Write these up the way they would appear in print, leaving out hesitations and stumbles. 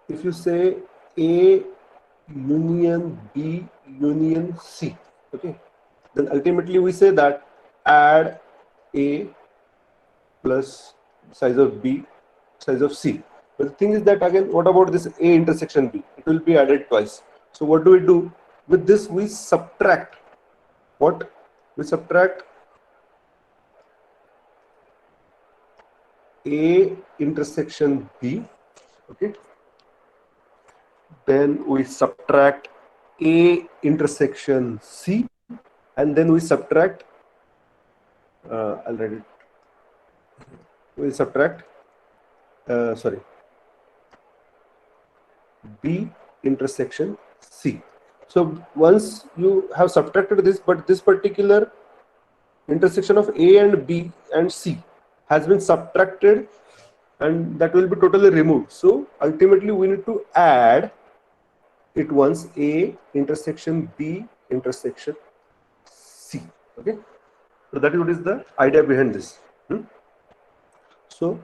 if you say A union B union C, okay, then ultimately we say that add A plus size of B size of C. But the thing is that again, what about this A intersection B? It will be added twice. So what do we do? With this we subtract what? We subtract A intersection B, okay? Then we subtract A intersection C, and then we subtract, I'll write it, we subtract, sorry, B intersection C. So once you have subtracted this, but this particular intersection of A and B and C has been subtracted, and that will be totally removed. So ultimately we need to add it once, A intersection B intersection C. Okay, so that is what is the idea behind this. So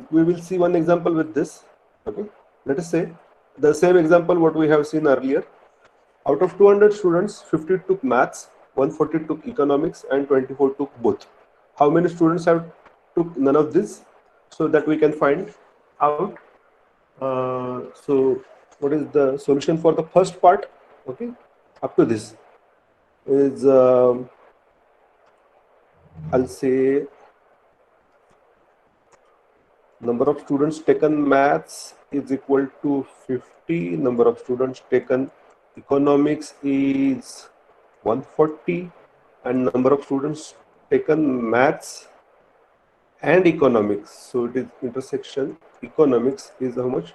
we will see one example with this. Okay, let us say the same example what we have seen earlier. Out of 200 students, 50 took maths, 140 took economics, and 24 took both. How many students have took none of this? So that we can find out. So what is the solution for the first part? Okay, up to this is I'll say number of students taken maths is equal to 50. Number of students taken economics is 140, and number of students taken maths and economics, so it is intersection economics, is how much?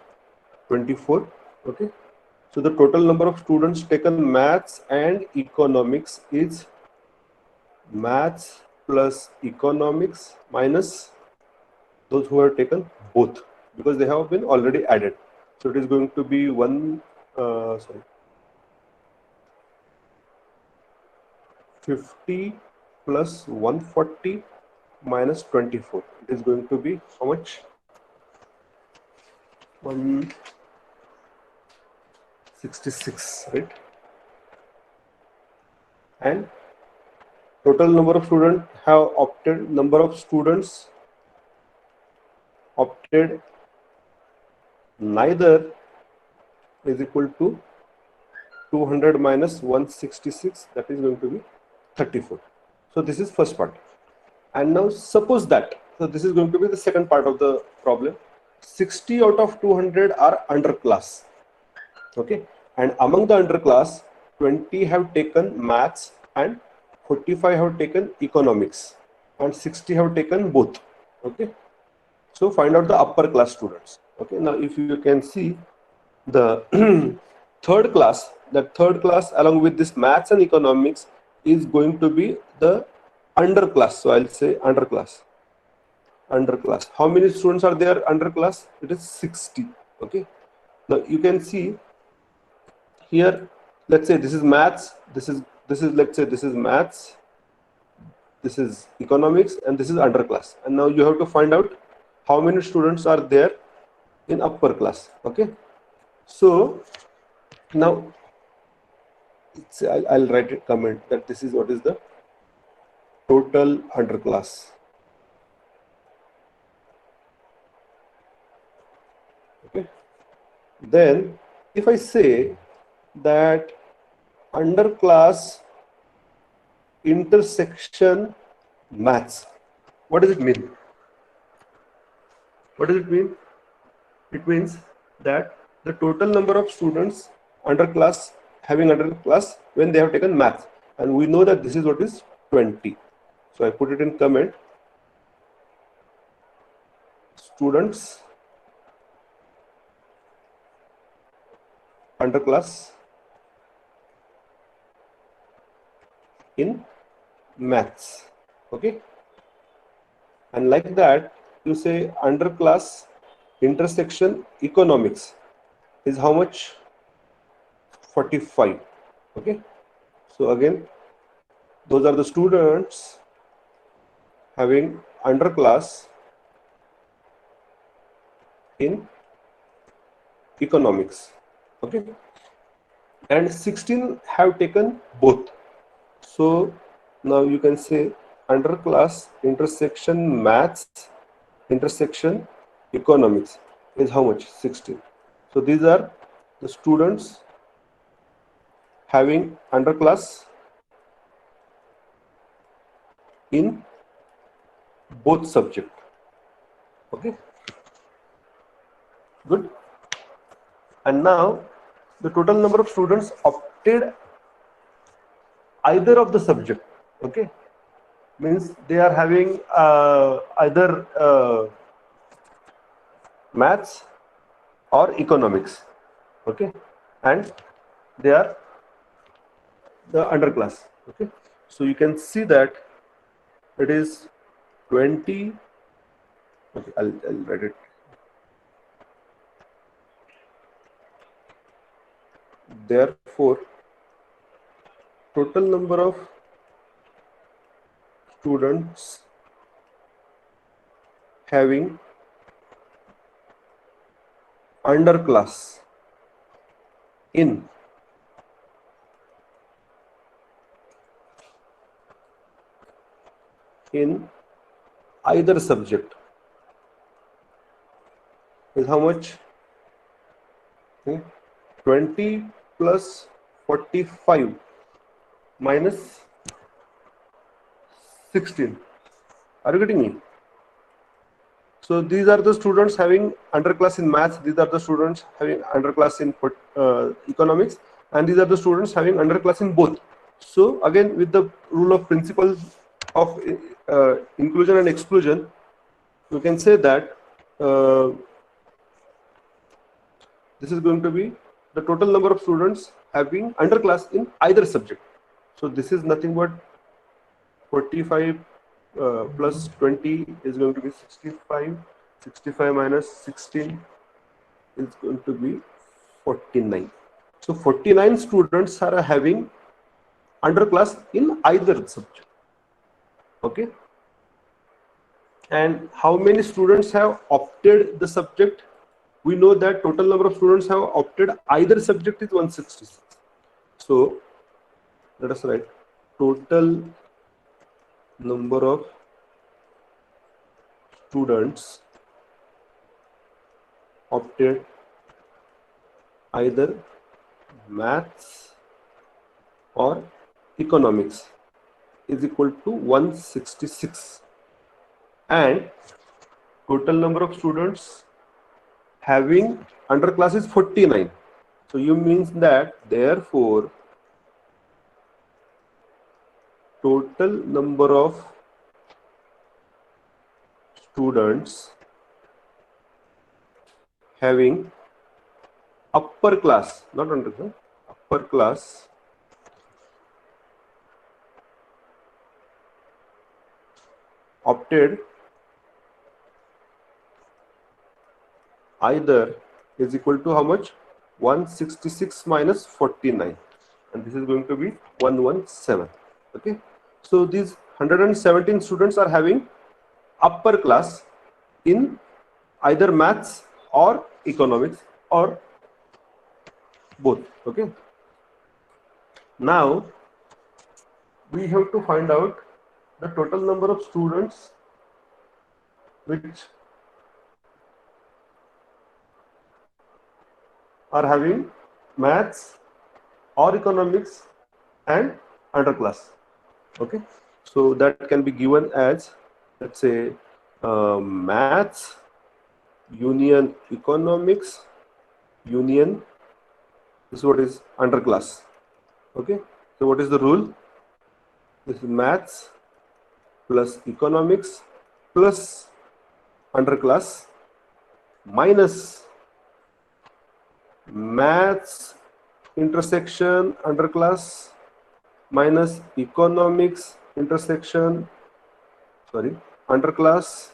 24. Okay, so the total number of students taken maths and economics is maths plus economics minus those who have taken both, because they have been already added. So it is going to be 50 plus 140 minus 24. It is going to be how much? 166, right? And total number of students have opted, number of students opted neither is equal to 200 minus 166, that is going to be 34. So this is first part. And now suppose that, so this is going to be the second part of the problem. 60 out of 200 are underclass. Okay, and among the underclass, 20 have taken maths and 45 have taken economics, and 60 have taken both. Okay, so find out the upper class students. Okay, now if you can see the third class, that third class along with this maths and economics is going to be the underclass. So I'll say underclass. Underclass. How many students are there underclass? It is 60. Okay, now you can see here, let's say this is maths, this is let's say this is maths, this is economics, and this is underclass. And now you have to find out how many students are there in upper class. Okay, so now I'll write a comment that this is what is the total underclass. Okay, then if I say that underclass intersection maths, what does it mean? What does it mean? It means that the total number of students underclass having underclass when they have taken maths, and we know that this is what is 20. So I put it in comment. Students underclass in maths. Okay, and like that you say underclass intersection economics is how much? 45. Okay, so again those are the students having underclass in economics. Okay, and 16 have taken both. So now you can say underclass intersection maths intersection economics is how much? 16. So these are the students having underclass in both subject. Okay, good. And now the total number of students opted either of the subject. Okay, means they are having either maths or economics. Okay, and they are the underclass. Okay, so you can see that it is 20. Okay, I'll write it. Therefore, total number of students having underclass in either subject is how much? 20 plus 45 minus 16. Are you getting me? So these are the students having underclass in maths, these are the students having underclass in economics, and these are the students having underclass in both. So again, with the rule of principle of inclusion and exclusion, you can say that this is going to be the total number of students having underclass in either subject. So this is nothing but 45 plus 20 is going to be 65. 65 minus 16 is going to be 49. So 49 students are having underclass in either subject. Okay. And how many students have opted the subject? We know that total number of students have opted either subject is 166. So let us write total number of students opted either maths or economics is equal to 166, and total number of students having underclass is 49. So you means that therefore total number of students having upper class, not underclass, upper class opted either is equal to how much? 166 minus 49, and this is going to be 117. Okay, so these 117 students are having upper class in either maths or economics or both. Okay, now we have to find out the total number of students which are having maths or economics and underclass. Okay, so that can be given as, let's say, maths union economics union, this is what is underclass. Okay, so what is the rule? This is maths plus economics plus underclass minus maths intersection underclass minus economics intersection underclass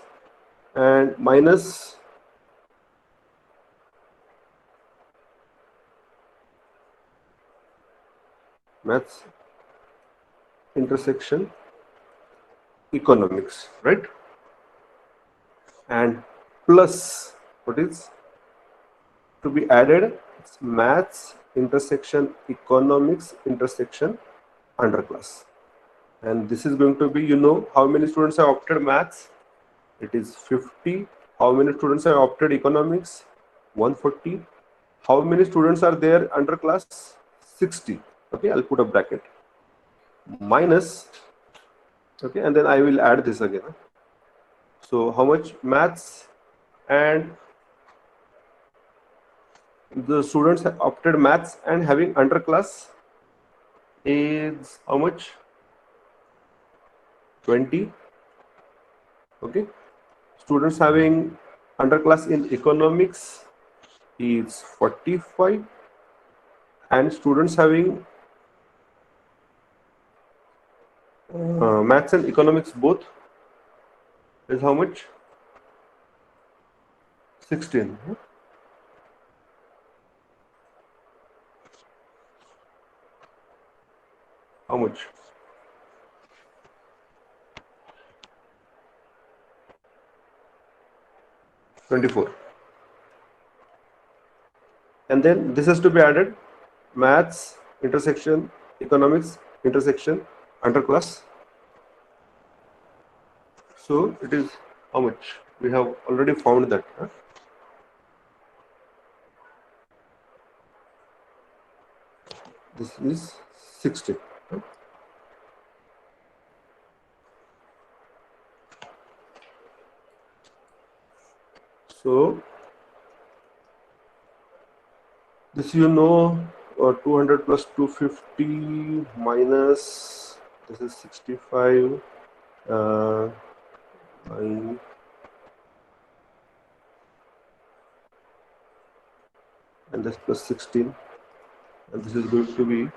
and minus maths intersection economics, right? And plus what is to be added, it's maths intersection economics intersection underclass. And this is going to be, you know, how many students have opted maths? It is 50. How many students have opted economics? 140. How many students are there underclass? 60. Okay, I'll put a bracket. Minus, okay, and then I will add this again. So how much maths and the students have opted maths and having underclass is how much? 20. Okay. Students having underclass in economics is 45, and students having maths and economics both is how much? 16. How much? $24. And then this has to be added, maths intersection economics intersection underclass. So it is how much? We have already found that. This is 60. So this, you know, 200 plus 250 minus, this is 65, 9, and this plus 16, and this is going to be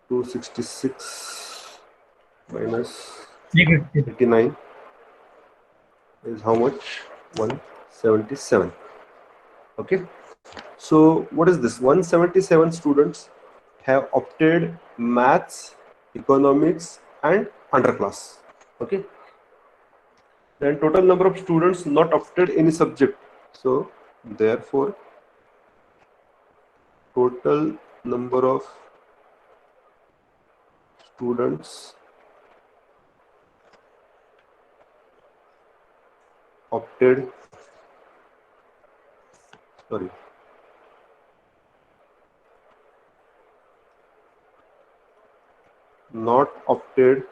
266 minus 89 is how much? 177. Okay, so what is this? 177 students have opted maths, economics and underclass. Okay, then total number of students not opted any subject. So therefore total number of students opted, sorry, not opted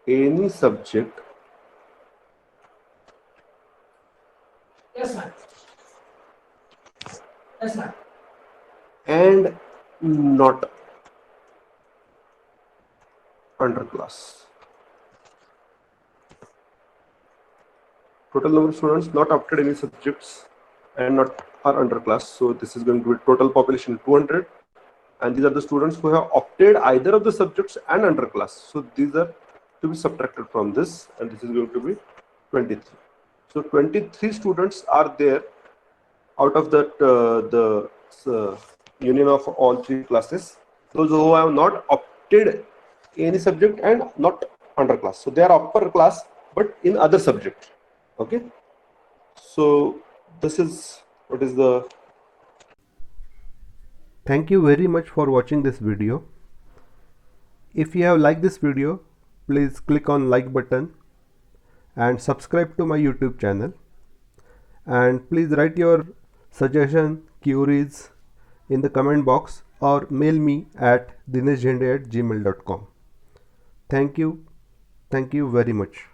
any subject. Yes, ma'am. Yes, ma'am. And not underclass. Total number of students not opted any subjects and not are underclass. So this is going to be total population 200, and these are the students who have opted either of the subjects and underclass. So these are to be subtracted from this, and this is going to be 23. So 23 students are there out of that the union of all three classes. Those who have not opted any subject and not underclass. So they are upper class, but in other subject. Okay. So this is what is the. Thank you very much for watching this video. If you have liked this video, please click on like button and subscribe to my YouTube channel. And please write your suggestion, queries in the comment box or mail me at dineshjhende@gmail.com. Thank you very much.